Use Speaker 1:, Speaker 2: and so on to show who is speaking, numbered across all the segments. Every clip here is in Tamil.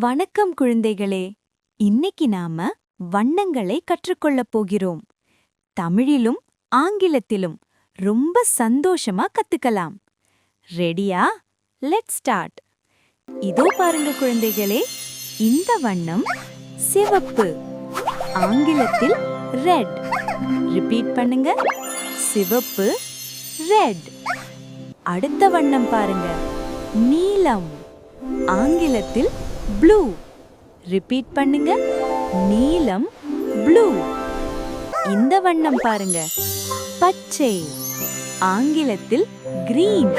Speaker 1: வணக்கம் குழந்தைகளே. இன்னைக்கு நாம வண்ணங்களை கற்றுக்கொள்ளப் போகிறோம். தமிழிலும் ஆங்கிலத்திலும் ரொம்ப சந்தோஷமா கத்துக்கலாம். ரெடியா? Let's start. இதோ பாருங்க குழந்தைகளே, இந்த வண்ணம் சிவப்பு, ஆங்கிலத்தில் ரெட். ரிப்பீட் பண்ணுங்க, சிவப்பு, ரெட். அடுத்த வண்ணம் பாருங்க, நீலம், ஆங்கிலத்தில் ப்ளூ. ரிப்பீட் பண்ணுங்க, நீலம், ப்ளூ. இந்த வண்ணம் பாருங்க, பச்சை, ஆங்கிலத்தில் கிரீன்.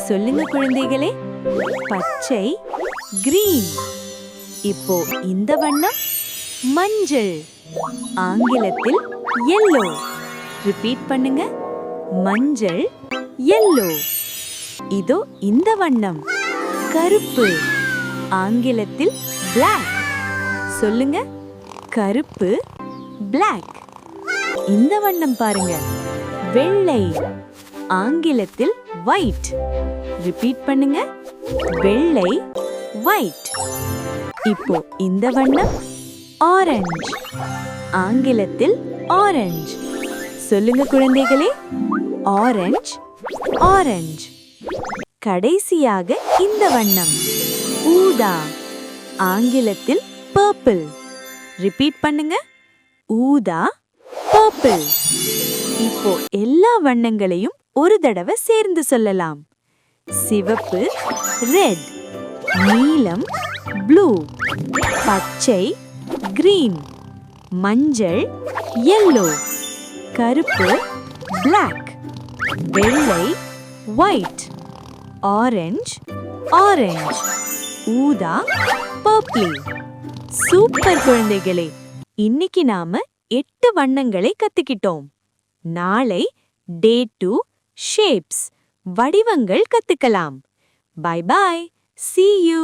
Speaker 1: சொல்லுங்க குழந்தைகளே, பச்சை, கிரீன். இப்போ இந்த வண்ணம் மஞ்சள், ஆங்கிலத்தில் yellow. ரிப்பீட் பண்ணுங்க, மஞ்சள், yellow. இதோ இந்த வண்ணம் கருப்பு, ஆங்கிலத்தில் black. சொல்லுங்க, கருப்பு, black. இந்த வண்ணம் பாருங்க, வெள்ளை, ஆங்கிலத்தில் white. ரிப்பீட் பண்ணுங்க, வெள்ளை, white. இப்போ இந்த வண்ணம் ஆரஞ்சு, ஆங்கிலத்தில் ஆரஞ்சு. சொல்லுங்க குழந்தைகளே, ஆரஞ்சு, ஆரஞ்சு. கடைசியாக இந்த வண்ணம் ஊதா, ஆங்கிலத்தில் பர்பிள். ரிப்பீட் பண்ணுங்க, ஊதா, பர்பிள். இப்போ எல்லா வண்ணங்களையும் ஒரு தடவை சேர்ந்து சொல்லலாம். சிவப்பு, ரெட், நீலம், ப்ளூ, பச்சை, கிரீன், மஞ்சள், yellow, கருப்பு, black, வெள்ளை, white, ஆரஞ்சு, ஆரஞ்சு, ஊதா, பர்பிள். சூப்பர் குழந்தைகளே, இன்னைக்கு நாம 8 வண்ணங்களை கத்துக்கிட்டோம். நாளை டே 2 ஷேப்ஸ், வடிவங்கள் கத்துக்கலாம். Bye bye, see you.